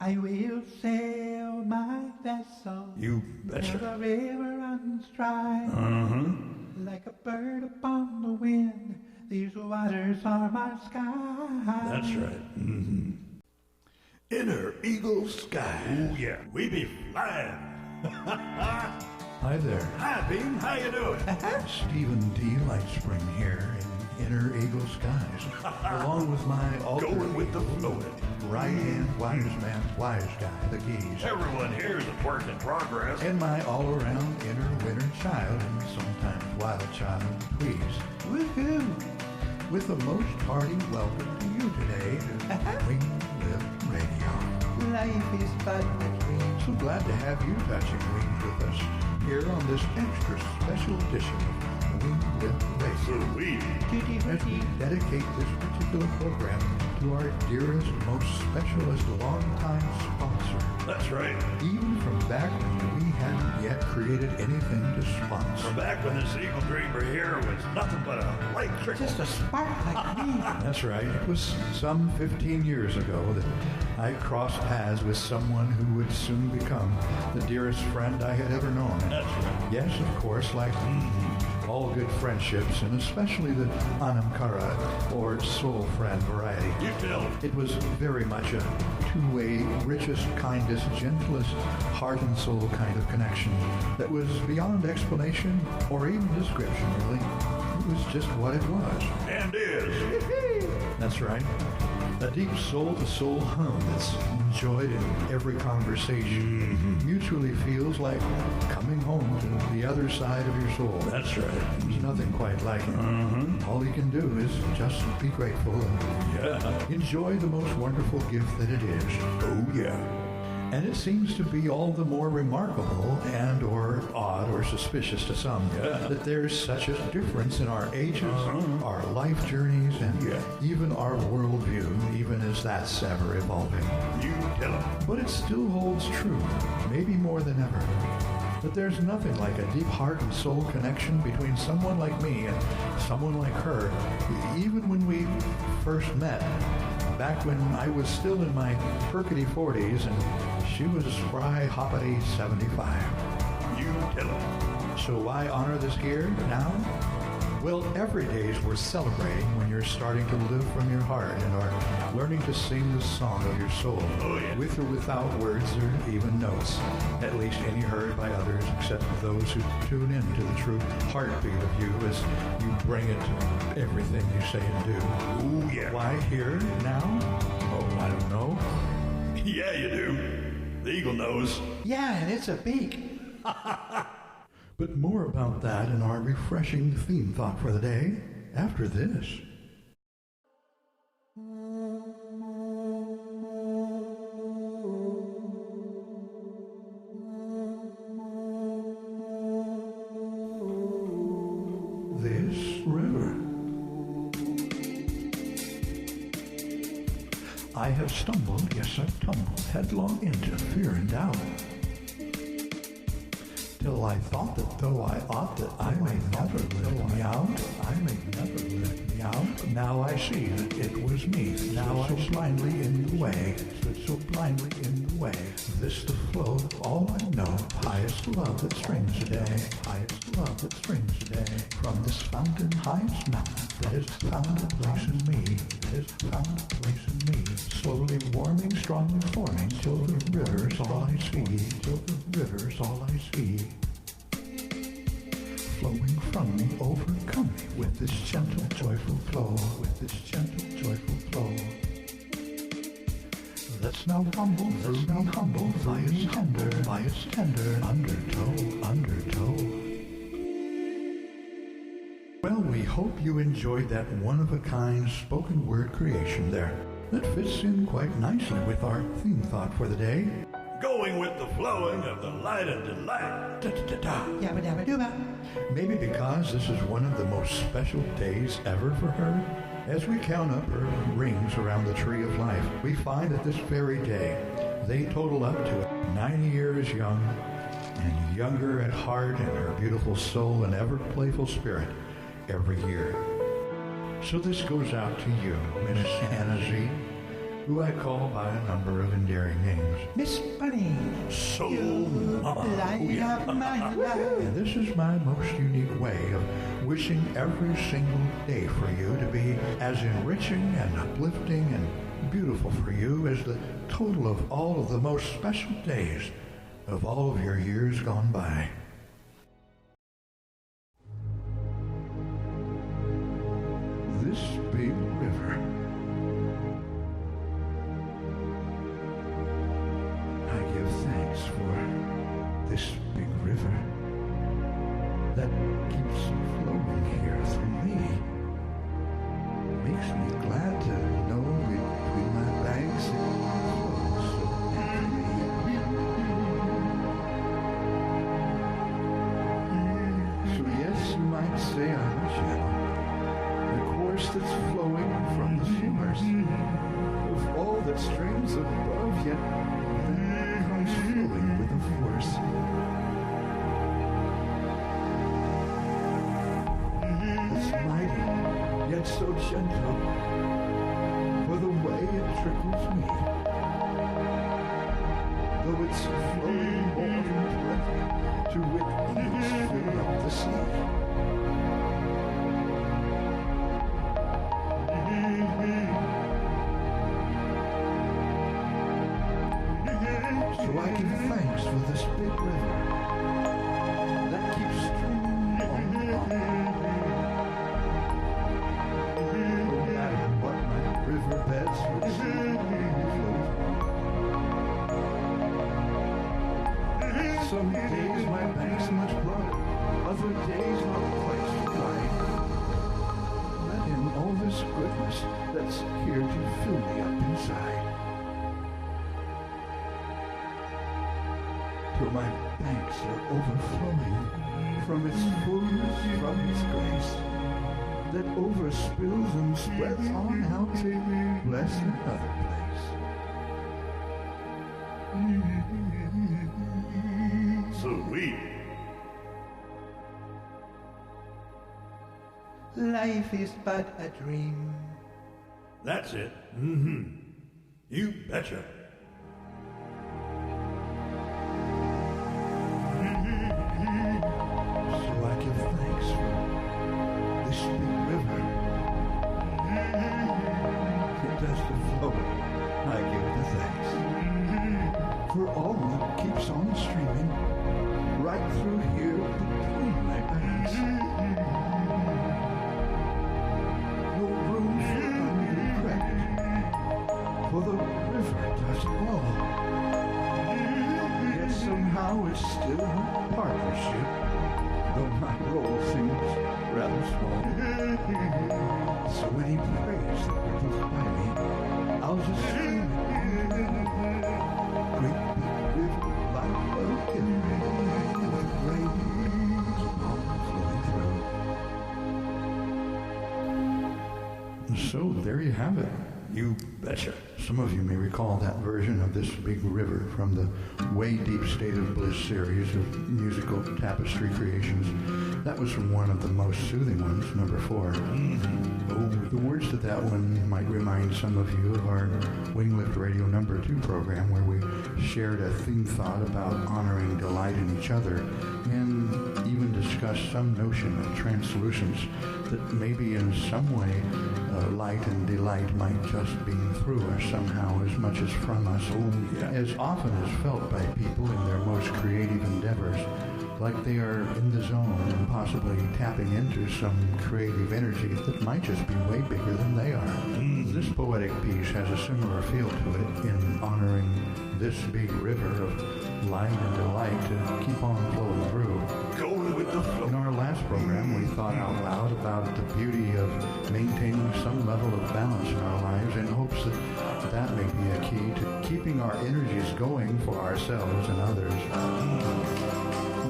I will sail my vessel. You betcha. Till the river runs dry. Like a bird upon the wind, these waters are my sky. That's right. Inner eagle sky. Oh yeah, we be flying. Hi there. Hi, Beam. How you doing? Stephen D. Lightspring here in Inner Eagle Skies, along with my alter Going with the ego, flowin'. right-hand wise man, wise guy, the geese, Everyone here is a work in progress. and my all-around inner winter child and sometimes wild child, Tweeze. Woohoo! With a most hearty welcome to you today to Wing Live Radio. Life is but a dream. So glad to have you touching wings with us here on this extra special edition of Wing Live Radio. Sweet. As we dedicate this particular program to our dearest, most specialist, longtime sponsor. That's right. Even from back when we hadn't yet created anything to sponsor. From back when this eagle dreamer here was nothing but a light trickle. Just a spark like me. That's right. It was some 15 years ago that I crossed paths with someone who would soon become the dearest friend I had ever known. That's right. Yes, of course, like all good friendships, and especially the anamkara or soul friend variety. You tell me. It was very much a two-way, richest, kindest, gentlest, heart and soul kind of connection that was beyond explanation or even description, really. It was just what it was. And is. That's right. A deep soul-to-soul hum that's enjoyed in every conversation. Mutually feels like coming home to the other side of your soul. That's right. There's nothing quite like it. All you can do is just be grateful and enjoy the most wonderful gift that it is. Oh yeah. And it seems to be all the more remarkable and or odd or suspicious to some that there's such a difference in our ages, our life journeys, and even our worldview, even as that's ever evolving. You tell him. But it still holds true, maybe more than ever. But there's nothing like a deep heart and soul connection between someone like me and someone like her, even when we first met, back when I was still in my perkety 40s and she was a spry, hoppity 75. You tell him. So why honor this here now? Well, every day is worth celebrating when you're starting to live from your heart and are learning to sing the song of your soul, with or without words or even notes, at least any heard by others except those who tune in to the true heartbeat of you as you bring it to everything you say and do. Ooh, yeah. Why here, now? Oh, I don't know. Yeah, you do. The eagle knows. Yeah, and it's a beak. But more about that in our refreshing theme thought for the day after this. This river. I have stumbled, yes I've tumbled headlong into fear and doubt. Till I thought that though I ought that I may never let me out, I may never let me out. Now I see that it was me that now so blindly in the way, stood so blindly in the way. This the flow of all I know, highest love that springs today, highest love that springs today. From this fountain highest mountain that has found a place in me, that has found a place in me. Slowly warming, strongly forming, till the river's all I see, till the river's all I see. Flowing from me, overcome me with this gentle, joyful flow, with this gentle, joyful flow. Let's now rumble through me humble, by its tender, undertow. Well, we hope you enjoyed that one-of-a-kind spoken word creation there. That fits in quite nicely with our theme thought for the day. Going with the flowing of the light and delight. Da-da-da-da. Yabba dabba dooba. Maybe because this is one of the most special days ever for her. As we count up her rings around the tree of life, we find that this very day, they total up to 90 years young, and younger at heart in her beautiful soul and ever playful spirit every year. So this goes out to you, Miss Anna Z, who I call by a number of endearments. legendary names. Miss Bunny, So you Mama. light up my life. And this is my most unique way of wishing every single day for you to be as enriching and uplifting and beautiful for you as the total of all of the most special days of all of your years gone by. This big river, I give thanks for this big river that keeps flowing here through me. Makes me glad to know between my banks it flows so naturally. So yes, you might say I'm a channel, the course that's flowing from the source of all that streams above, yet then comes flowing with a force. It's mighty, yet so gentle, for the way it trickles me. Though it's flowing more than plenty, to wit eagles fill up the sea. So I give thanks for this big river that keeps streaming on. No matter what my riverbeds would seem to float on. Some days my banks are much broader, other days not quite so wide. Let in all this goodness that's here to fill me up inside. Till my banks are overflowing from its fullness, from its grace, that overspills and spreads on out to bless another place. Sweet. Life is but a dream. That's it. Mm-hmm. You betcha. So I give thanks for this big river. It does the flowing. I give the thanks. For all that keeps on streaming right through here between my banks. No room for undue credit, for the river does it all. Yet somehow it's still a partnership, though my role seems rather small. So when he prays that ripples by me, I'll just scream it. Great big river, life well given, with rain keep on flowing through. So there you have it. You betcha. Some of you may recall that version of This Big River from the Way Deep State of Bliss series of musical tapestry creations. That was from one of the most soothing ones, number 4. Oh, the words to that one might remind some of you of our Winglift Radio number 2 program, where we shared a theme thought about honoring delight in each other and even discussed some notion of translucence that maybe in some way light and delight might just beam through us somehow as much as from us. As often as felt by people in their most creative endeavors, like they are in the zone and possibly tapping into some creative energy that might just be way bigger than they are. This poetic piece has a similar feel to it in honoring this big river of light and delight to keep on flowing through. Going with the flow. In our last program, we thought out loud about the beauty of maintaining some level of balance in our lives in hopes that that may be a key to keeping our energies going for ourselves and others.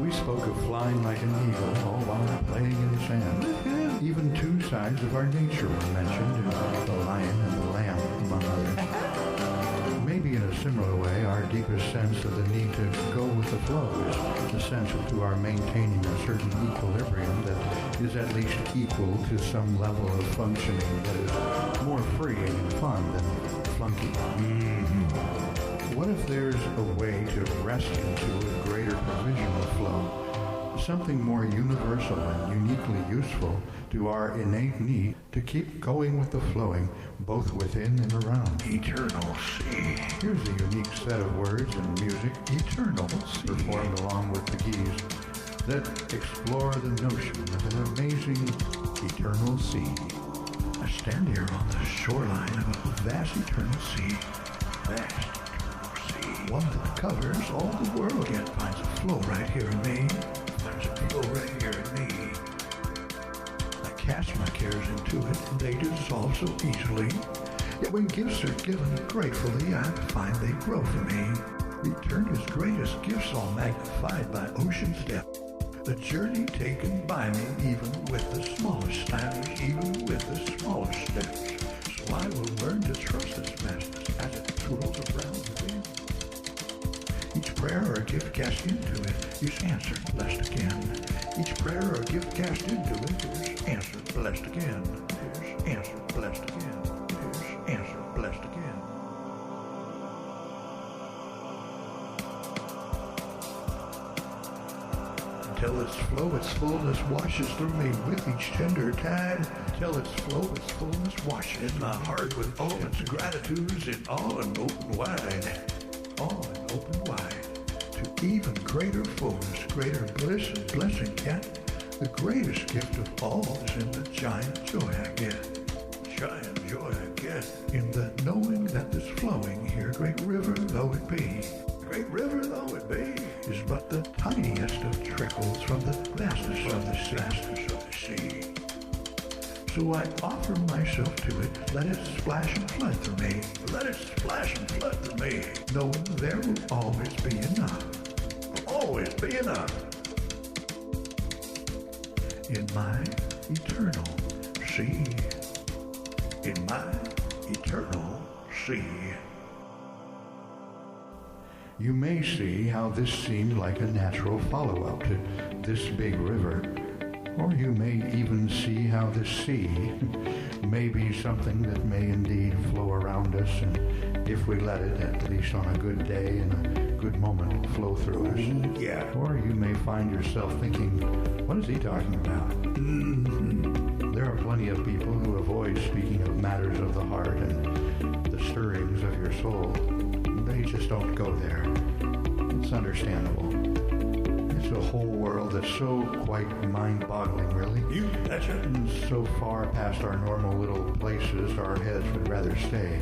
We spoke of flying like an eagle, all while playing in the sand. Even 2 sides of our nature were mentioned, the lion and the lamb, among others. Maybe in a similar way, our deepest sense of the need to go with the flow is essential to our maintaining a certain equilibrium that is at least equal to some level of functioning that is more free and fun than flunky. What if there's a way to rest into a greater provision of flow? Something more universal and uniquely useful to our innate need to keep going with the flowing, both within and around. Eternal sea. Here's a unique set of words and music, eternal, performed along with the keys, that explore the notion of an amazing eternal sea. I stand here on the shoreline of a vast eternal sea. Vast eternal sea. One that covers all the world, yet finds a flow right here in me. There's a flow right here in me. I cast my cares into it, and they dissolve so easily. Yet when gifts are given gratefully, I find they grow for me. Return his greatest gifts, all magnified by ocean's depth. A journey taken by me, even with the smallest steps, even with the smallest steps. So I will learn to trust this vastness as it twirls around within. Each prayer or gift cast into it is answered, blessed again. Each prayer or gift cast into it is answered, blessed again. Is answered, blessed again. Is answered, blessed again. Till its flow, its fullness washes through me with each tender tide. Till its flow, its fullness washes my heart with all its gratitudes in all and open wide. All and open wide. To even greater fullness, greater bliss and blessing yet. The greatest gift of all is in the giant joy I get. Giant joy I get in the knowing that this flowing here, great river though it be, great river though it be, is but the tiniest of trickles from the vastness of the sea. So I offer myself to it, let it splash and flood through me, let it splash and flood through me, knowing there will always be enough, always be enough. In my eternal sea, in my eternal sea. You may see how this seemed like a natural follow-up to this big river, or you may even see how this sea may be something that may indeed flow around us, and if we let it, at least on a good day and a good moment, flow through us. Yeah. Or you may find yourself thinking, what is he talking about? There are plenty of people who avoid speaking of matters of the heart and the stirrings of your soul. They just don't go there. It's understandable. It's a whole world that's so quite mind-boggling, really. You betcha. And so far past our normal little places, our heads would rather stay.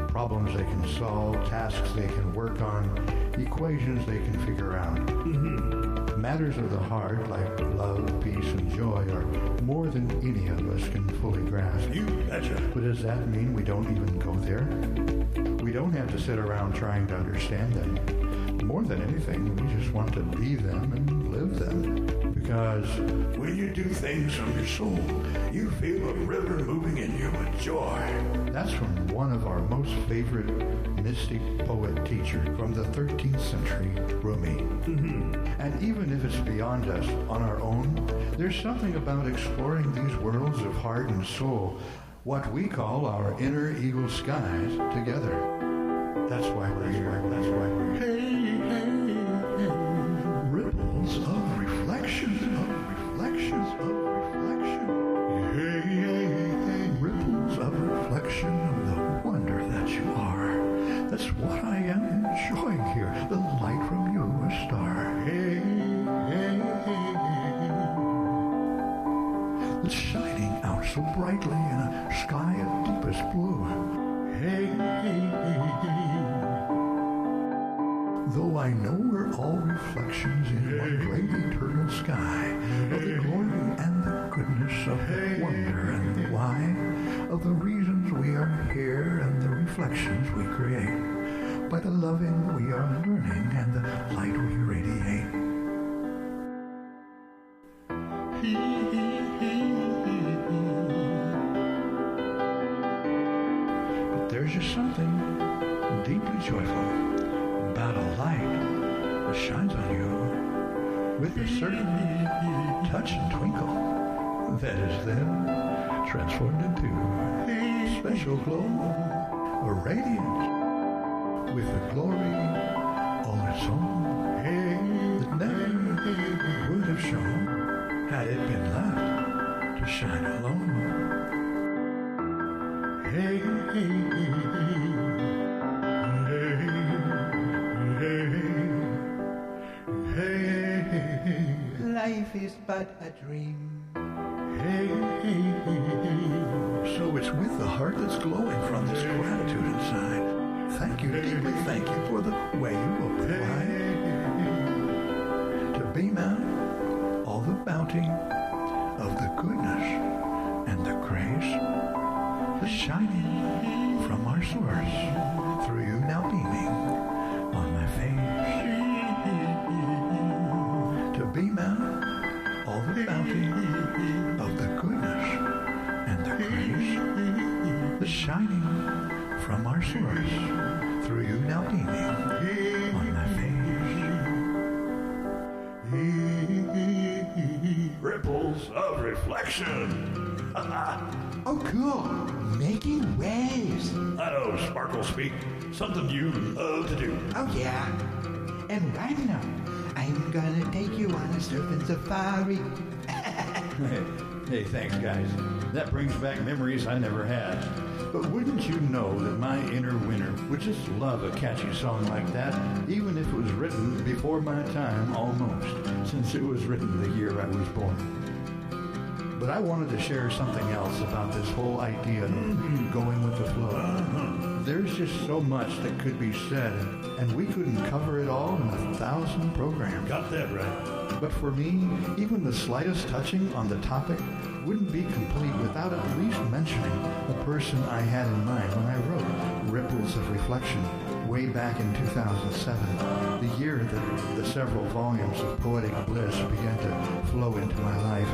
Problems they can solve, tasks they can work on, equations they can figure out. Matters of the heart, like love, peace, and joy, are more than any of us can fully grasp. You betcha. But does that mean we don't even go there? We don't have to sit around trying to understand them. More than anything, we just want to be them and live them. Because when you do things from your soul, you feel a river moving in you with joy. that's from one of our most favorite mystic poet teachers from the 13th century, Rumi. And even if it's beyond us on our own, there's something about exploring these worlds of heart and soul, what we call our inner eagle skies, together. That's why we're here. That's why we're here. Ripples of reflections, ripples of reflection of the wonder that you are. That's what I am enjoying here. The light from you, a star. It's shining out so brightly in a sky of deepest blue. Though I know we're all reflections in one great eternal sky of the glory and the goodness of the wonder and the why of the reasons we are here and the reflections we create by the loving we are learning and the light we radiate. But there's just something deeply joyful about a light that shines on you with a certain touch and twinkle that is then transformed into special glow, a radiance, with a glory all its own that never would have shone had it been left to shine alone. Hey, hey, hey, hey, hey. Life is but a dream. Hey, hey, hey. So it's with the heart that's glowing from this gratitude inside. Thank you, deeply thank you for the way you open wide to beam out all the bounty of the goodness and the grace that's shining from our source through you now beaming on my face. To beam out all the bounty of the goodness and the grace that's shining from our source through you now beaming on my face. Ripples of reflection. Oh, cool. Making waves. I know, Sparkle speak. Something you love to do. Oh, yeah. And right now, I'm gonna take you on a surfing safari. Hey, thanks, guys. That brings back memories I never had. But wouldn't you know that my inner winner would just love a catchy song like that, even if it was written before my time almost, since it was written the year I was born. But I wanted to share something else about this whole idea of going with the flow. There's just so much that could be said, and we couldn't cover it all in 1,000 programs. Got that right. But for me, even the slightest touching on the topic wouldn't be complete without at least mentioning the person I had in mind when I wrote Ripples of Reflection way back in 2007, the year that the several volumes of Poetic Bliss began to flow into my life.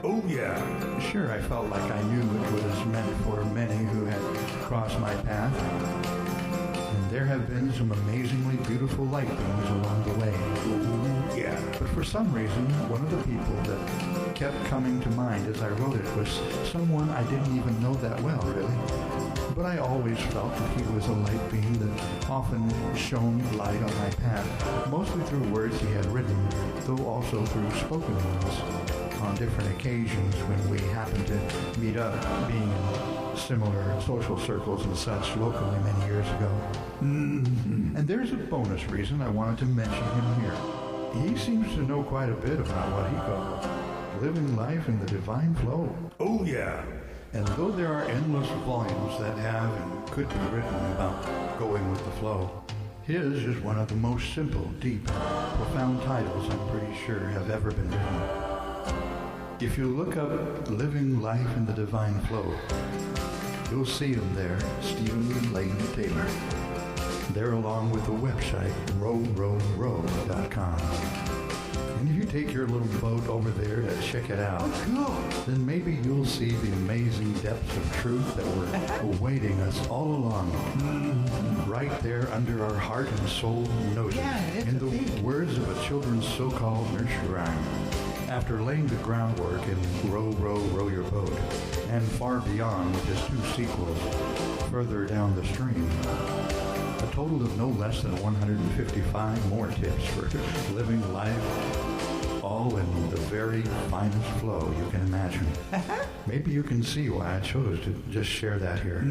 Oh, yeah. Sure, I felt like I knew it was meant for many who had crossed my path. And there have been some amazingly beautiful light beams along the way. Ooh, yeah. But for some reason, one of the people that kept coming to mind as I wrote it was someone I didn't even know that well, really. But I always felt that he was a light beam that often shone light on my path, mostly through words he had written, though also through spoken ones on different occasions when we happened to meet up, being in similar social circles and such locally many years ago. And there's a bonus reason I wanted to mention him here. He seems to know quite a bit about what he calls living life in the divine flow. Oh, yeah. And though there are endless volumes that have and could be written about going with the flow, his is one of the most simple, deep, profound titles I'm pretty sure have ever been written. If you look up Living Life in the Divine Flow, you'll see him there, Stephen Lane Taylor. There along with the website, row.com. And if you take your little boat over there to check it out, then maybe you'll see the amazing depths of truth that were awaiting us all along. Right there under our heart and soul noses, in the words of a children's so-called nursery rhyme. After laying the groundwork in Row, Row, Row Your Boat, and far beyond with his 2 sequels, further down the stream, a total of no less than 155 more tips for living life, all in the very finest flow you can imagine. Maybe you can see why I chose to just share that here.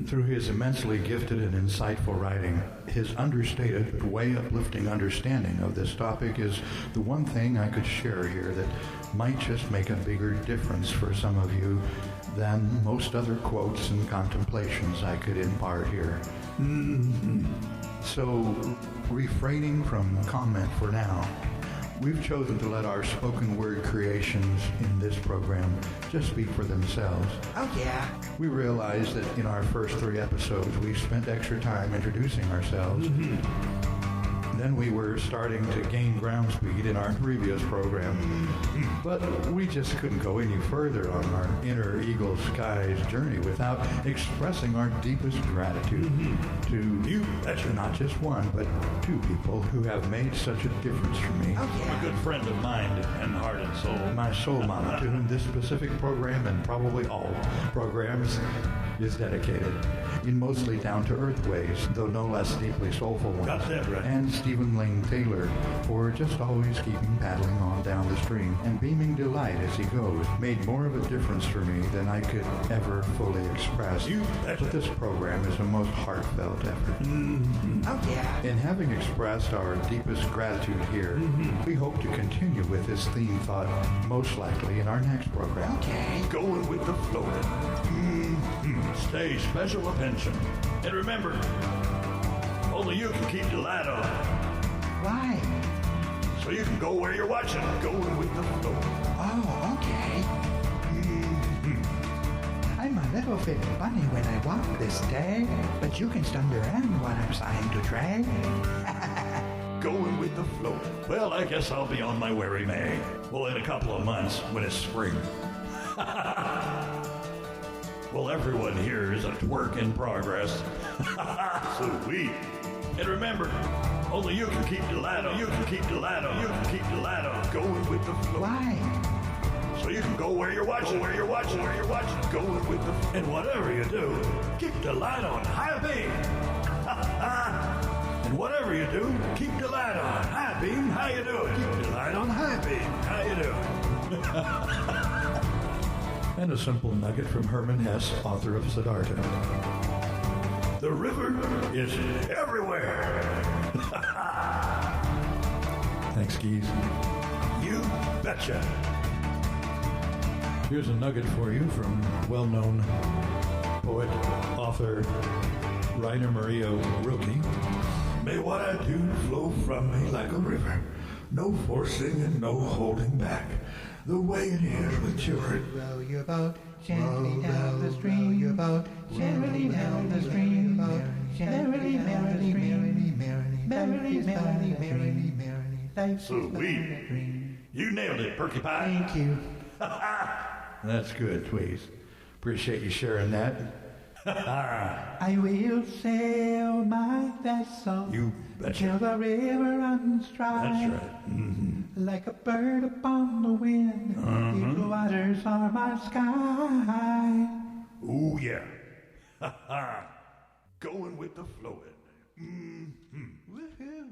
Through his immensely gifted and insightful writing, his understated but way uplifting understanding of this topic is the one thing I could share here that might just make a bigger difference for some of you than most other quotes and contemplations I could impart here. So, refraining from comment for now, we've chosen to let our spoken word creations in this program just speak for themselves. Oh, yeah. We realized that in our first 3 episodes, we spent extra time introducing ourselves. Then we were starting to gain ground speed in our previous program. But we just couldn't go any further on our inner Eagle Skies journey without expressing our deepest gratitude to You betcha. not just one, but 2 people who have made such a difference for me. Oh, A yeah. good friend of mind and heart and soul. My soul mama, to whom this specific program and probably all programs is dedicated. in mostly down-to-earth ways, though no less deeply soulful ones. Got that right. And Stephen Lane Taylor for just always keeping paddling on down the stream and beaming delight as he goes made more of a difference for me than I could ever fully express. You betcha. But this program is a most heartfelt effort. Oh, yeah. In having expressed our deepest gratitude here, we hope to continue with this theme thought most likely in our next program. Okay. Going with the Flowin. Stay special attention. And remember, only you can keep the light on. Why? So you can go where you're watching. Going with the flow. Oh, okay. I'm a little bit funny when I walk this day, but you can stand around while I'm trying to drag. Going with the flow. Well, I guess I'll be on my merry May. Well, in a couple of months when it's spring. Well, everyone here is a twerk in progress. Sweet. And remember, only you can keep the light on. You can keep the light on. You can keep the light on. Going with the flow. Why? So you can go where you're watching. Where you're watching. Where you're watching. Going with the. And whatever you do, keep the light on high beam. And whatever you do, keep the light on high beam. How you doing? Keep the light on high beam. How you doing? And a simple nugget from Herman Hesse, author of Siddhartha. The river is everywhere. Thanks, Geese. You betcha. Here's a nugget for you from well-known poet, author, Rainer Maria Rilke. May what I do flow from me like a river. No forcing and no holding back. The way it is with children. Row your boat gently down the stream. Row your boat gently down the stream. Merrily, merrily, merrily, merrily, merrily, merrily, merrily, merrily. Life's Sweet. a dream. You nailed it, Perky Pie. Thank you. That's good, Tweeze. Appreciate you sharing that. I will sail my vessel You betcha. till the river runs dry. That's right. Like a bird upon the wind, these waters are my sky. Ooh, yeah. Going with the flowin'. Woohoo!